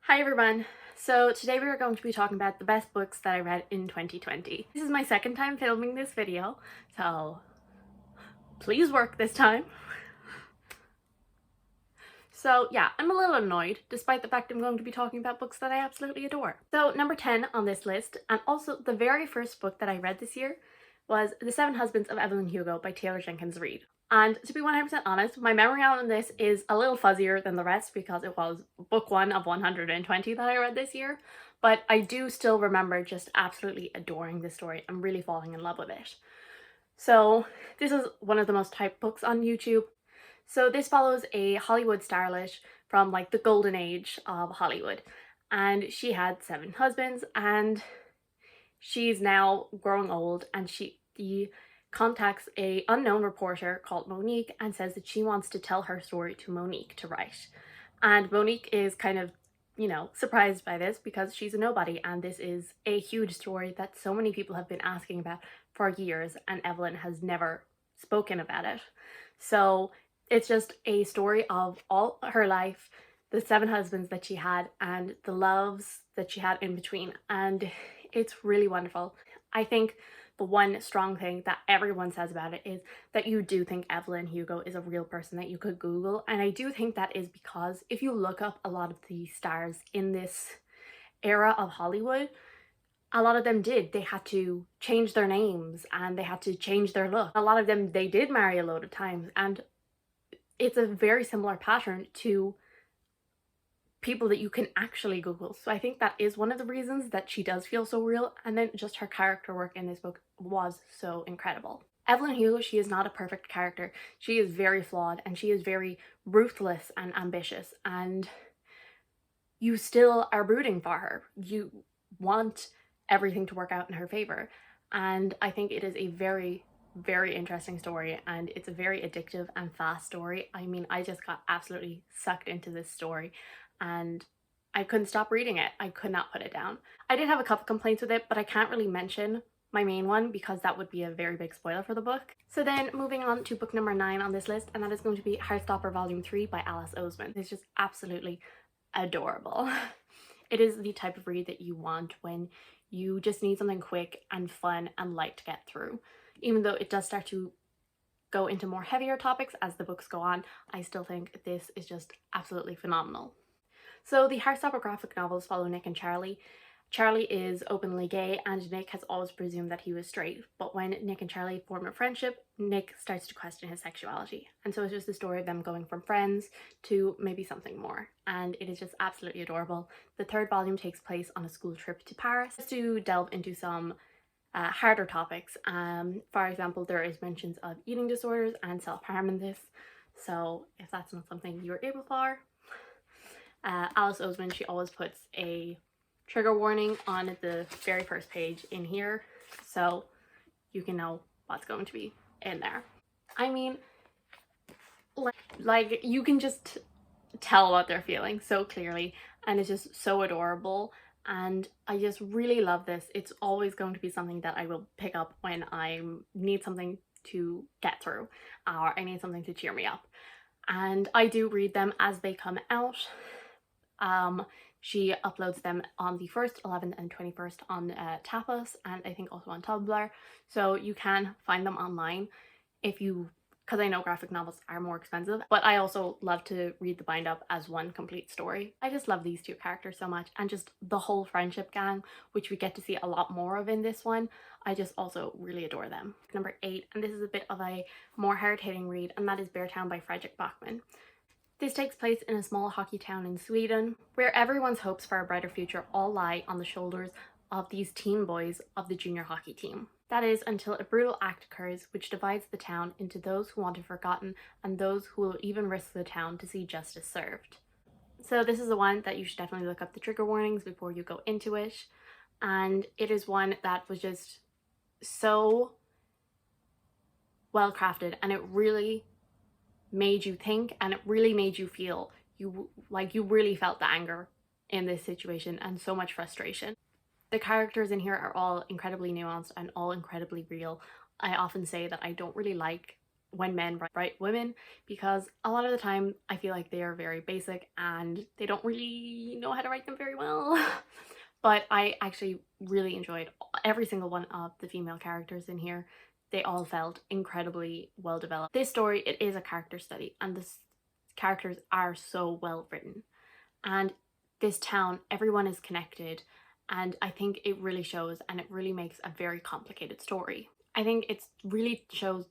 Hi everyone! So today we are going to be talking about the best books that I read in 2020. This is my second time filming this video, so please work this time. So yeah, I'm a little annoyed, despite the fact I'm going to be talking about books that I absolutely adore. So number 10 on this list, and also the very first book that I read this year, was The Seven Husbands of Evelyn Hugo by Taylor Jenkins Reid. And to be 100% honest, my memory on this is a little fuzzier than the rest because it was book 1 of 120 that I read this year, but I do still remember just absolutely adoring this story and really falling in love with it. So this is one of the most typed books on YouTube. So this follows a Hollywood starlet from like the golden age of Hollywood, and she had 7 husbands, and she's now growing old, and she contacts a unknown reporter called Monique and says that she wants to tell her story to Monique to write. And Monique is kind of, surprised by this because she's a nobody, and this is a huge story that so many people have been asking about for years, and Evelyn has never spoken about it. So it's just a story of all her life, the 7 husbands that she had, and the loves that she had in between, and it's really wonderful. I think the one strong thing that everyone says about it is that you do think Evelyn Hugo is a real person that you could Google, and I do think that is because if you look up a lot of the stars in this era of Hollywood, a lot of them did. They had to change their names and they had to change their look. A lot of them, they did marry a load of times, and it's a very similar pattern to people that you can actually Google. So I think that is one of the reasons that she does feel so real, and then just her character work in this book was so incredible. Evelyn Hugo, she is not a perfect character. She is very flawed, and she is very ruthless and ambitious, and you still are rooting for her. You want everything to work out in her favor, and I think it is a very interesting story, and it's a very addictive and fast story. I mean, I just got absolutely sucked into this story and I couldn't stop reading it. I could not put it down. I did have a couple complaints with it, but I can't really mention my main one because that would be a very big spoiler for the book. So then moving on to book number 9 on this list, and that is going to be Hearthstopper Volume 3 by Alice Oseman. It's just absolutely adorable. It is the type of read that you want when you just need something quick and fun and light to get through. Even though it does start to go into more heavier topics as the books go on, I still think this is just absolutely phenomenal. So the Hearthstopper graphic novels follow Nick and Charlie. Charlie is openly gay, and Nick has always presumed that he was straight, but when Nick and Charlie form a friendship, Nick starts to question his sexuality, and so it's just the story of them going from friends to maybe something more, and it is just absolutely adorable. The 3rd volume takes place on a school trip to Paris to delve into some harder topics. For example, there is mentions of eating disorders and self-harm in this, so if that's not something you're able for, Alice Oseman, she always puts a trigger warning on the very first page in here, so you can know what's going to be in there. I mean, like you can just tell what they're feeling so clearly, and it's just so adorable, and I just really love this. It's always going to be something that I will pick up when I need something to get through, or I need something to cheer me up, and I do read them as they come out. She uploads them on the 1st, 11th and 21st on Tapas, and I think also on Tumblr, so you can find them online if you, because I know graphic novels are more expensive, but I also love to read the bind up as one complete story. I just love these 2 characters so much, and just the whole friendship gang, which we get to see a lot more of in this one. I just also really adore them. Number 8, and this is a bit of a more hard-hitting read, and that is Beartown by Fredrik Backman. This takes place in a small hockey town in Sweden, where everyone's hopes for a brighter future all lie on the shoulders of these teen boys of the junior hockey team. That is, until a brutal act occurs which divides the town into those who want it forgotten and those who will even risk the town to see justice served. So this is the one that you should definitely look up the trigger warnings before you go into it, and it is one that was just so well crafted, and it really made you think, and it really made you feel. You really felt the anger in this situation and so much frustration. The characters in here are all incredibly nuanced and all incredibly real. I often say that I don't really like when men write women, because a lot of the time I feel like they are very basic and they don't really know how to write them very well. But I actually really enjoyed every single one of the female characters in here. They all felt incredibly well developed. This story, it is a character study, and the characters are so well written. And this town, everyone is connected, and I think it really shows, and it really makes a very complicated story. I think it really shows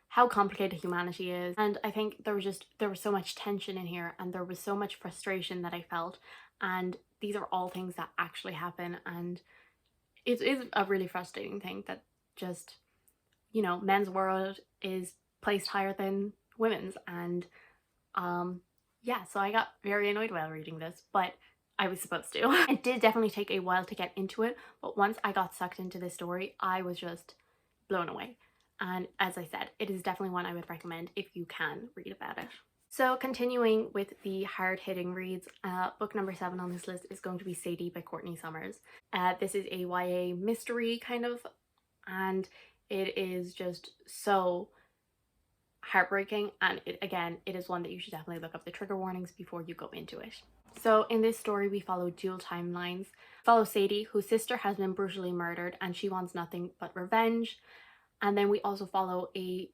how complicated humanity is, and I think there was so much tension in here, and there was so much frustration that I felt, and these are all things that actually happen, and it is a really frustrating thing that just, you know, men's world is placed higher than women's, and yeah, so I got very annoyed while reading this, but I was supposed to. It did definitely take a while to get into it, but once I got sucked into this story, I was just blown away. And as I said, it is definitely one I would recommend if you can read about it. So continuing with the hard-hitting reads, book number 7 on this list is going to be Sadie by Courtney Summers. This is a YA mystery kind of, and it is just so heartbreaking, and it is one that you should definitely look up the trigger warnings before you go into it. So in this story we follow dual timelines. Follow Sadie, whose sister has been brutally murdered and she wants nothing but revenge. And then we also follow a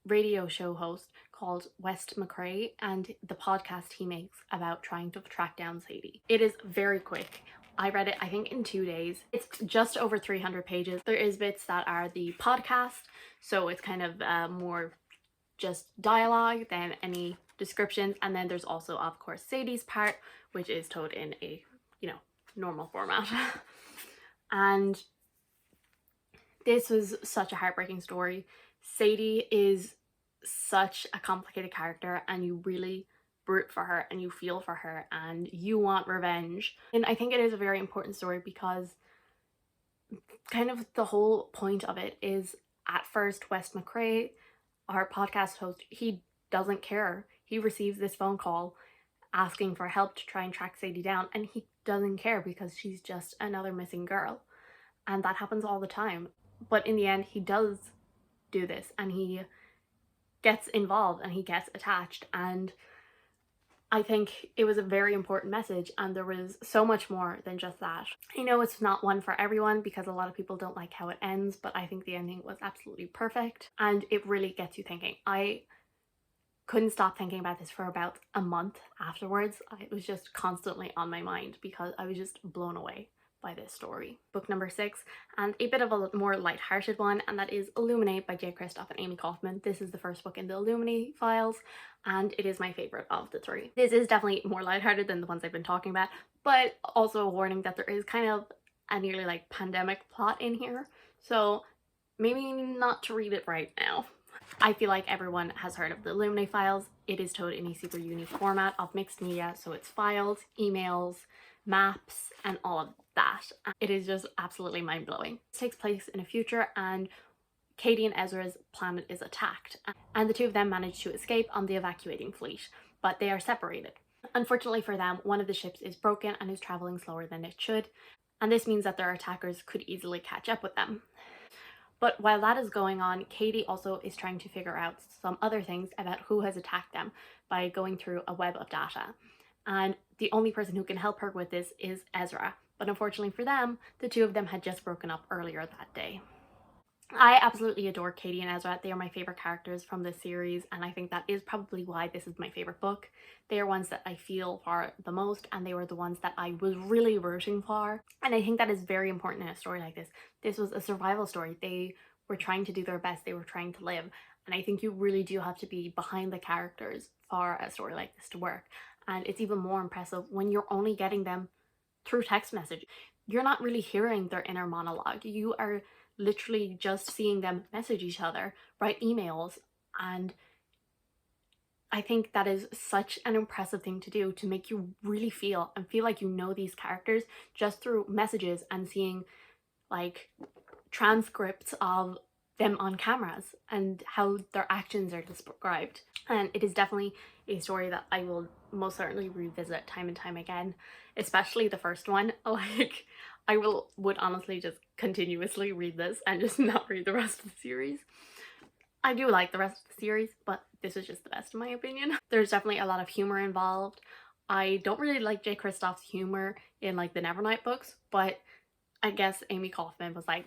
radio show host called West McCrae and the podcast he makes about trying to track down Sadie. It is very quick. I read it, I think, in 2 days. It's just over 300 pages. There is bits that are the podcast, so it's kind of more just dialogue than any descriptions, and then there's also, of course, Sadie's part, which is told in a, you know, normal format. And this was such a heartbreaking story. Sadie is such a complicated character, and you really root for her and you feel for her and you want revenge. And I think it is a very important story because kind of the whole point of it is, at first, West McCrae, our podcast host, he doesn't care. He receives this phone call asking for help to try and track Sadie down, and he doesn't care because she's just another missing girl. And that happens all the time. But in the end, he does do this, and he gets involved and he gets attached, and I think it was a very important message, and there was so much more than just that. I know it's not one for everyone because a lot of people don't like how it ends, but I think the ending was absolutely perfect and it really gets you thinking. I couldn't stop thinking about this for about a month afterwards. It was just constantly on my mind because I was just blown away by this story. Book number 6, and a bit of a more light-hearted one, and that is Illuminae by J. Kristoff and Amy Kaufman. This is the first book in the Illuminae files, and it is my favorite of the 3. This is definitely more lighthearted than the ones I've been talking about, but also a warning that there is kind of a nearly like pandemic plot in here, so maybe not to read it right now. I feel like everyone has heard of the Illuminae files. It is told in a super unique format of mixed media, so it's files, emails, maps, and all of that. It is just absolutely mind-blowing. It takes place in a future, and Katie and Ezra's planet is attacked, and the two of them manage to escape on the evacuating fleet, but they are separated. Unfortunately for them, one of the ships is broken and is traveling slower than it should, and this means that their attackers could easily catch up with them. But while that is going on, Katie also is trying to figure out some other things about who has attacked them by going through a web of data. And the only person who can help her with this is Ezra. But unfortunately for them, the two of them had just broken up earlier that day. I absolutely adore Katie and Ezra. They are my favorite characters from this series, and I think that is probably why this is my favorite book. They are ones that I feel for the most, and they were the ones that I was really rooting for. And I think that is very important in a story like this. This was a survival story. They were trying to do their best. They were trying to live. And I think you really do have to be behind the characters for a story like this to work. And it's even more impressive when you're only getting them through text message. You're not really hearing their inner monologue. You are literally just seeing them message each other, write emails, and I think that is such an impressive thing to do, to make you really feel like you know these characters just through messages and seeing like transcripts of them on cameras and how their actions are described. And it is definitely a story that I will most certainly revisit time and time again, especially the first one. Like, I would honestly just continuously read this and just not read the rest of the series. I do like the rest of the series, but this is just the best in my opinion. There's definitely a lot of humor involved. I don't really like J. Kristoff's humor in like the Nevernight books, but I guess Amy Kaufman was like,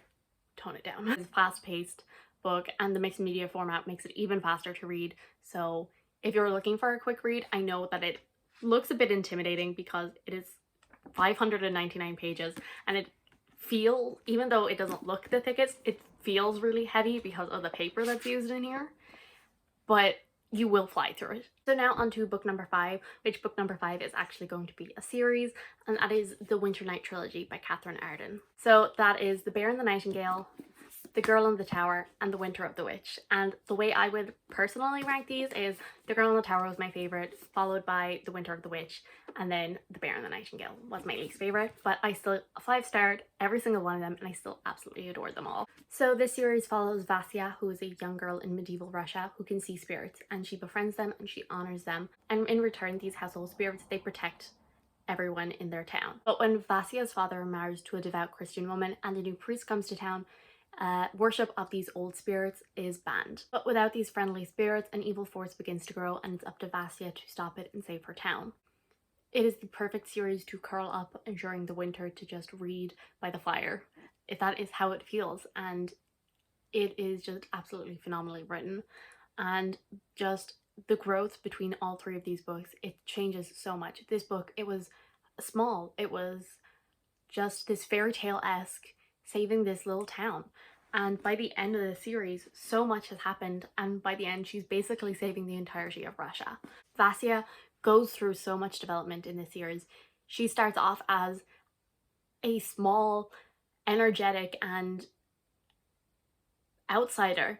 tone it down. It's a fast-paced book, and the mixed media format makes it even faster to read. So if you're looking for a quick read, I know that it looks a bit intimidating because it is 599 pages, and it feels, even though it doesn't look the thickest, it feels really heavy because of the paper that's used in here, but you will fly through it. So now on to book number 5, which book number 5 is actually going to be a series, and that is the Winter Night Trilogy by Catherine Arden. So that is The Bear and the Nightingale, The Girl in the Tower, and The Winter of the Witch. And the way I would personally rank these is The Girl in the Tower was my favourite, followed by The Winter of the Witch, and then The Bear and the Nightingale was my least favourite, but I still 5-starred every single one of them, and I still absolutely adored them all. So this series follows Vasya, who is a young girl in medieval Russia who can see spirits, and she befriends them and she honours them, and in return these household spirits, they protect everyone in their town. But when Vasya's father marries to a devout Christian woman and a new priest comes to town, worship of these old spirits is banned. But without these friendly spirits, an evil force begins to grow, and it's up to Vasya to stop it and save her town. It is the perfect series to curl up during the winter to just read by the fire, if that is how it feels, and it is just absolutely phenomenally written. And just the growth between all 3 of these books, it changes so much. This book, it was small, it was just this fairy tale-esque saving this little town, and by the end of the series so much has happened, and by the end she's basically saving the entirety of Russia. Vasya goes through so much development in this series. She starts off as a small, energetic and outsider,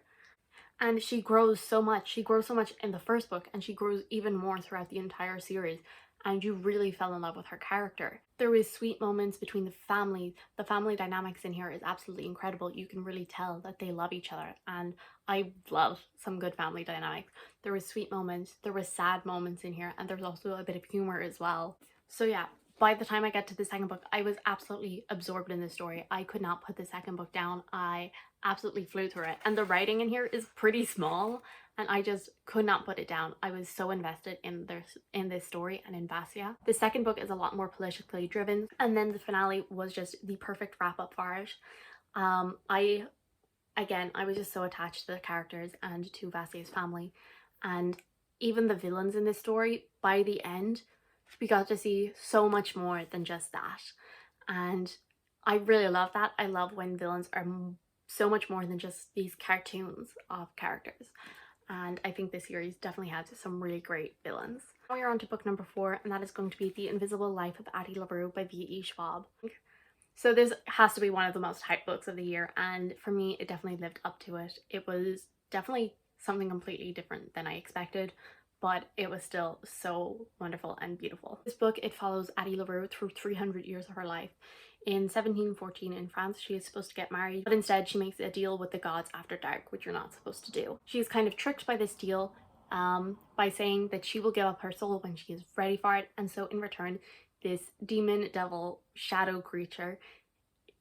and she grows so much. She grows so much in the first book, and she grows even more throughout the entire series, and you really fell in love with her character. There was sweet moments between the family dynamics in here is absolutely incredible. You can really tell that they love each other, and I love some good family dynamics. There was sweet moments, there was sad moments in here, and there was also a bit of humor as well. So yeah, by the time I get to the second book, I was absolutely absorbed in the story. I could not put the second book down. I absolutely flew through it, and the writing in here is pretty small, and I just could not put it down. I was so invested in this story and in Vasya. The second book is a lot more politically driven, and then the finale was just the perfect wrap up for it. I was just so attached to the characters and to Vasya's family, and even the villains in this story, by the end we got to see so much more than just that, and I really love that. I love when villains are so much more than just these cartoons of characters, and I think this series definitely has some really great villains. Now we're on to book number 4, and that is going to be The Invisible Life of Addie LaRue by V.E. Schwab. So this has to be one of the most hyped books of the year, and for me it definitely lived up to it. It was definitely something completely different than I expected, but it was still so wonderful and beautiful. This book, it follows Addie LaRue through 300 years of her life. In 1714 in France, she is supposed to get married, but instead she makes a deal with the gods after dark, which you're not supposed to do. She is kind of tricked by this deal by saying that she will give up her soul when she is ready for it, and so in return, this demon, devil, shadow creature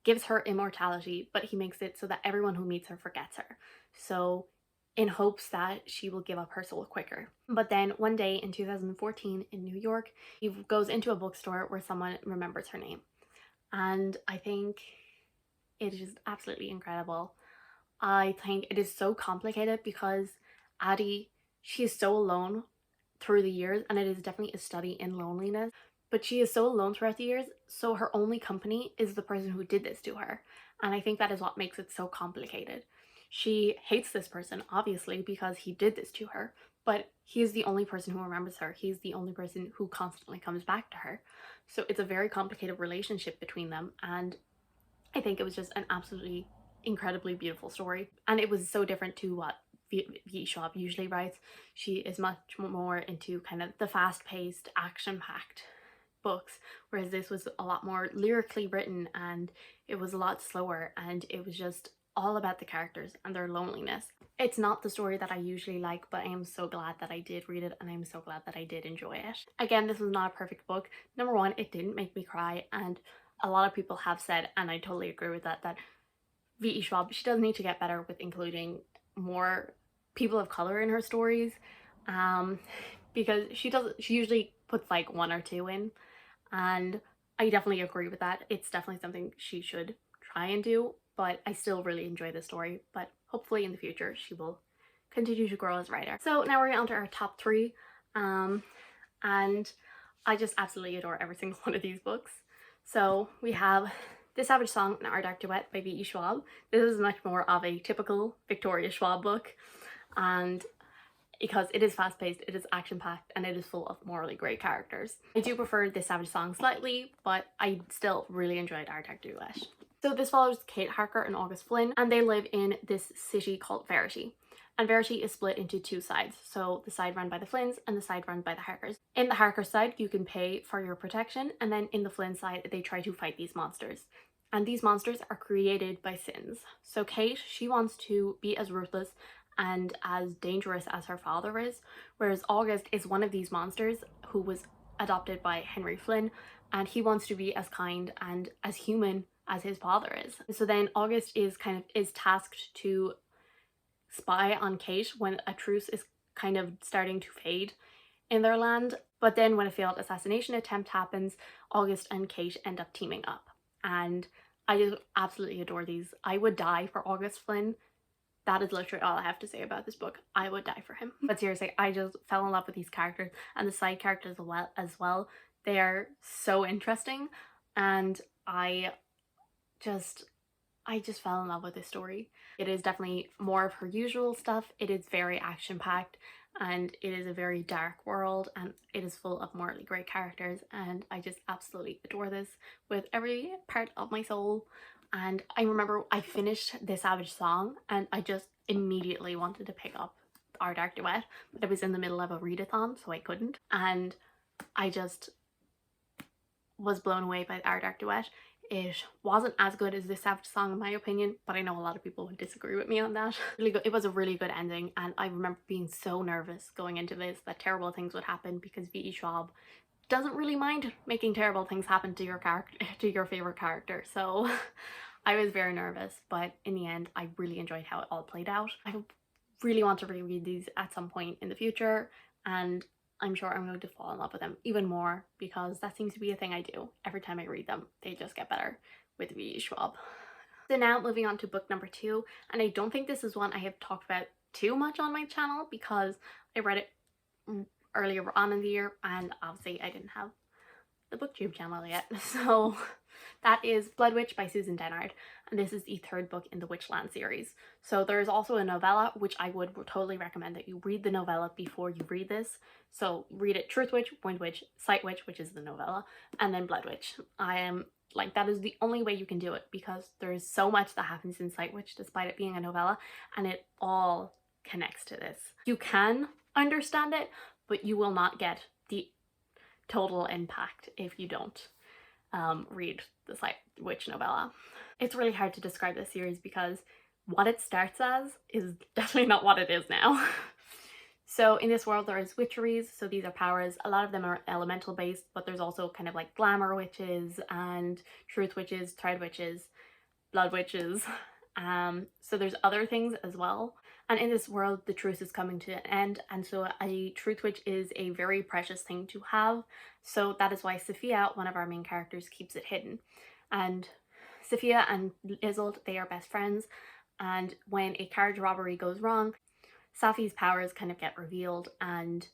gives her immortality, but he makes it so that everyone who meets her forgets her. So in hopes that she will give up her soul quicker. But then one day in 2014 in New York, he goes into a bookstore where someone remembers her name. And I think it is absolutely incredible. I think it is so complicated because Addie, she is so alone through the years, and it is definitely a study in loneliness. But she is so alone throughout the years, so her only company is the person who did this to her. And I think that is what makes it so complicated. She hates this person, obviously, because he did this to her, but he is the only person who remembers her. He's the only person who constantly comes back to her. So it's a very complicated relationship between them, and I think it was just an absolutely incredibly beautiful story. And it was so different to what V.E. Schwab usually writes. She is much more into kind of the fast-paced, action-packed books, whereas this was a lot more lyrically written, and it was a lot slower, and it was just all about the characters and their loneliness. It's not the story that I usually like, but I am so glad that I did read it, and I'm so glad that I did enjoy it. Again, this was not a perfect book. Number one, it didn't make me cry, and a lot of people have said, and I totally agree with that, that V.E. Schwab, she does need to get better with including more people of color in her stories, because she usually puts like one or two in, and I definitely agree with that. It's definitely something she should try and do, but I still really enjoy the story, but hopefully in the future she will continue to grow as a writer. So now we're on to our top three, and I just absolutely adore every single one of these books. So we have The Savage Song and Our Dark Duet by V.E. Schwab. This is much more of a typical Victoria Schwab book, and because it is fast-paced, it is action-packed, and it is full of morally great characters. I do prefer The Savage Song slightly, but I still really enjoyed Our Dark Duet. So this follows Kate Harker and August Flynn, and they live in this city called Verity. And Verity is split into two sides, so the side run by the Flynns and the side run by the Harkers. In the Harker side, you can pay for your protection, and then in the Flynn side, they try to fight these monsters. And these monsters are created by sins. So Kate, she wants to be as ruthless and as dangerous as her father is, whereas August is one of these monsters who was adopted by Henry Flynn, and he wants to be as kind and as human as his father is. So then August is tasked to spy on Kate when a truce is kind of starting to fade in their land, but then when a failed assassination attempt happens, August and Kate end up teaming up, and I just absolutely adore these. I would die for August Flynn. That is literally all I have to say about this book. I would die for him. But seriously, I just fell in love with these characters, and the side characters as well. They are so interesting, and I just fell in love with this story. It is definitely more of her usual stuff. It is very action-packed, and it is a very dark world, and it is full of morally great characters, and I just absolutely adore this with every part of my soul. And I remember I finished The Savage Song, and I just immediately wanted to pick up Our Dark Duet, but I was in the middle of a readathon, so I couldn't, and I just was blown away by Our Dark Duet. It wasn't as good as The Savage Song in my opinion, but I know a lot of people would disagree with me on that. Really good. It was a really good ending, and I remember being so nervous going into this that terrible things would happen, because V.E. Schwab doesn't really mind making terrible things happen to your character, to your favorite character. So I was very nervous, but in the end I really enjoyed how it all played out. I really want to reread these at some point in the future, and I'm sure I'm going to fall in love with them even more, because that seems to be a thing I do. Every time I read them, they just get better with V.E. Schwab. So now moving on to book number 2, and I don't think this is one I have talked about too much on my channel, because I read it earlier on in the year, and obviously I didn't have the booktube channel yet. So that is Blood Witch by Susan Dennard, and this is the third book in the Witchland series. So there is also a novella, which I would totally recommend that you read the novella before you read this. So read it: Truth Witch, Wind Witch, Sight Witch, which is the novella, and then Blood Witch. I am like, that is the only way you can do it, because there's so much that happens in Sight Witch despite it being a novella, and it all connects to this. You can understand it, but you will not get the total impact if you don't read the Sight Witch novella. It's really hard to describe this series, because what it starts as is definitely not what it is now. So in this world there is witcheries, so these are powers. A lot of them are elemental based, but there's also kind of like glamour witches and truth witches, thread witches, blood witches. So there's other things as well. And in this world, the truce is coming to an end, and so a truth witch is a very precious thing to have. So that is why Sophia, one of our main characters, keeps it hidden. And Sophia and Isolde, they are best friends, and when a carriage robbery goes wrong, Safi's powers kind of get revealed, and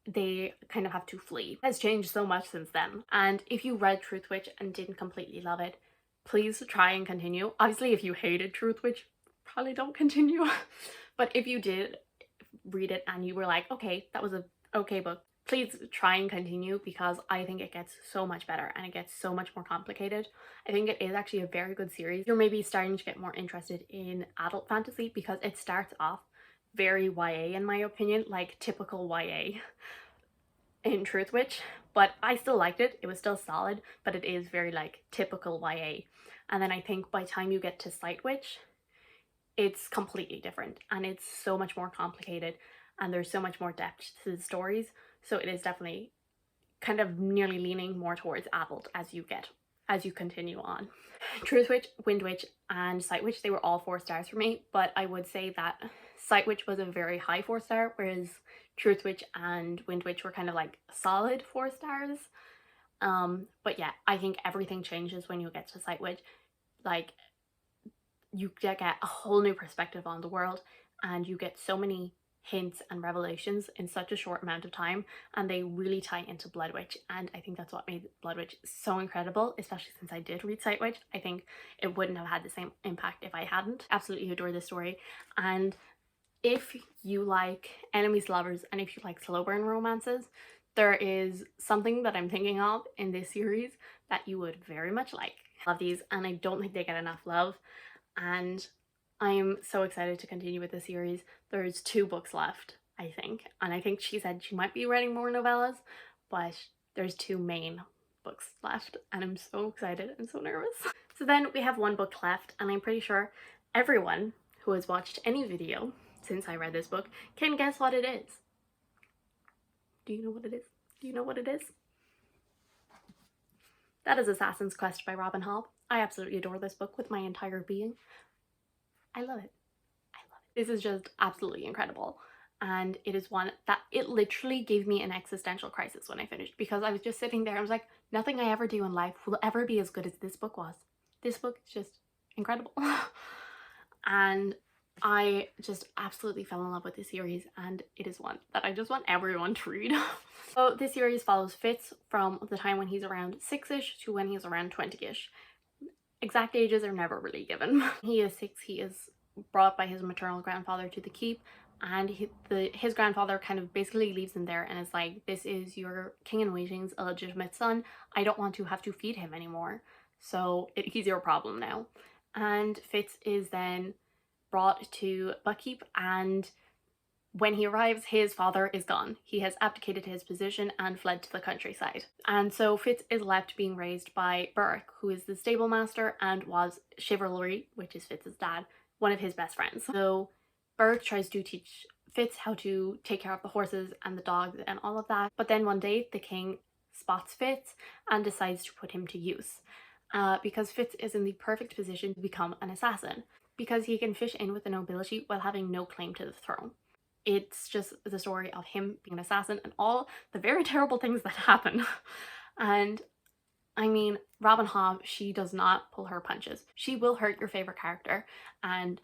they kind of have to flee. It has changed so much since then. And if you read Truth Witch and didn't completely love it, please try and continue. Obviously, if you hated Truth Witch, probably don't continue. But if you did read it and you were like, okay, that was a okay book, please try and continue, because I think it gets so much better and it gets so much more complicated. I think it is actually a very good series. You're maybe starting to get more interested in adult fantasy, because it starts off very YA in my opinion, like typical YA in Truth Witch, but I still liked it. It was still solid, but it is very like typical YA. And then I think by the time you get to Sight Witch, it's completely different, and it's so much more complicated, and there's so much more depth to the stories. So it is definitely kind of nearly leaning more towards adult as you continue on. Truth Witch, Wind Witch, and Sight Witch, they were all 4 stars for me, but I would say that Sight Witch was a very high 4-star, whereas Truth Witch and Wind Witch were kind of like solid 4 stars. But yeah, I think everything changes when you get to Sight Witch. Like, you get a whole new perspective on the world, and you get so many hints and revelations in such a short amount of time, and they really tie into Blood Witch, and I think that's what made Blood Witch so incredible, especially since I did read Sight Witch. I think it wouldn't have had the same impact if I hadn't. Absolutely adore this story. And if you like enemies to lovers, and if you like slow burn romances, there is something that I'm thinking of in this series that you would very much like. I love these, and I don't think they get enough love, and I'm so excited to continue with the series. There's 2 books left, I think, and I think she said she might be writing more novellas, but there's 2 main books left, and I'm so excited and so nervous. So then we have 1 book left, and I'm pretty sure everyone who has watched any video since I read this book can guess what it is. Do you know what it is? Do you know what it is? That is Assassin's Quest by Robin Hobb. I absolutely adore this book with my entire being. I love it. I love it. This is just absolutely incredible. And it is one that it literally gave me an existential crisis when I finished, because I was just sitting there. I was like, nothing I ever do in life will ever be as good as this book was. This book is just incredible. And I just absolutely fell in love with this series, and it is one that I just want everyone to read. So this series follows Fitz from the time when he's around 6-ish to when he's around 20-ish. Exact ages are never really given. He is 6, he is brought by his maternal grandfather to the keep, and his grandfather kind of basically leaves him there and is like, this is your king in waiting's illegitimate son, I don't want to have to feed him anymore, so he's your problem now. And Fitz is then brought to Buckkeep, and when he arrives, his father is gone. He has abdicated his position and fled to the countryside. And so Fitz is left being raised by Burke, who is the stable master and was Chivalry, which is Fitz's dad, one of his best friends. So Burke tries to teach Fitz how to take care of the horses and the dogs and all of that. But then one day the king spots Fitz and decides to put him to use. Because Fitz is in the perfect position to become an assassin, because he can fish in with the nobility while having no claim to the throne. It's just the story of him being an assassin and all the very terrible things that happen. And I mean, Robin Hobb, she does not pull her punches. She will hurt your favorite character, and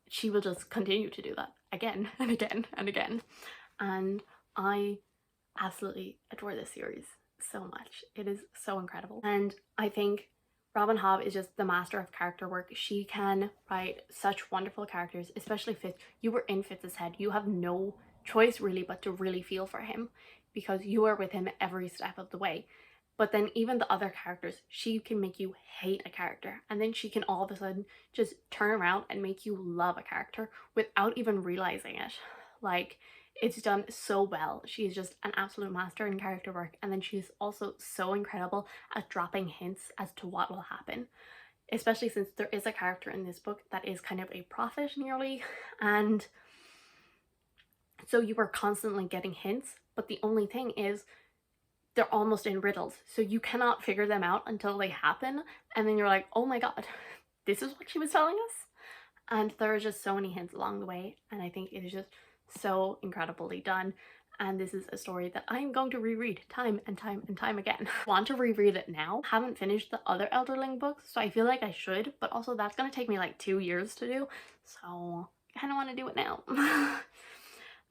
she will just continue to do that again and again and again. And I absolutely adore this series so much. It is so incredible. And I think Robin Hobb is just the master of character work. She can write such wonderful characters, especially Fitz. You were in Fitz's head. You have no choice really but to really feel for him, because you are with him every step of the way. But then even the other characters, she can make you hate a character, and then she can all of a sudden just turn around and make you love a character without even realizing it. Like, it's done so well. She is just an absolute master in character work, and then she's also so incredible at dropping hints as to what will happen, especially since there is a character in this book that is kind of a prophet nearly, and so you are constantly getting hints, but the only thing is they're almost in riddles, so you cannot figure them out until they happen, and then you're like, oh my god, this is what she was telling us. And there are just so many hints along the way, and I think it is just so incredibly done. And this is a story that I'm going to reread time and time and time again. I want to reread it now. Haven't finished the other Elderling books, so I feel like I should, but also that's going to take me like 2 years to do, so I kind of want to do it now.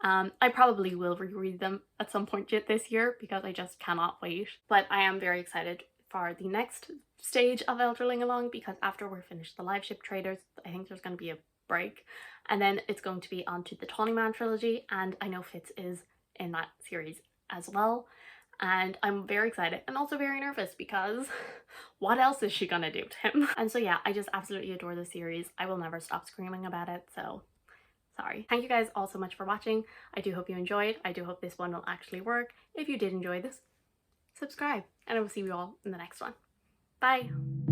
I probably will reread them at some point this year because I just cannot wait. But I am very excited for the next stage of Elderling along, because after we're finished the live ship traders, I think there's going to be a break, and then it's going to be on to the Tawny Man trilogy, and I know Fitz is in that series as well, and I'm very excited and also very nervous because what else is she gonna do to him? And so yeah, I just absolutely adore this series. I will never stop screaming about it, so sorry. Thank you guys all so much for watching. I do hope you enjoyed. I do hope this one will actually work. If you did enjoy this, subscribe, and I will see you all in the next one. Bye!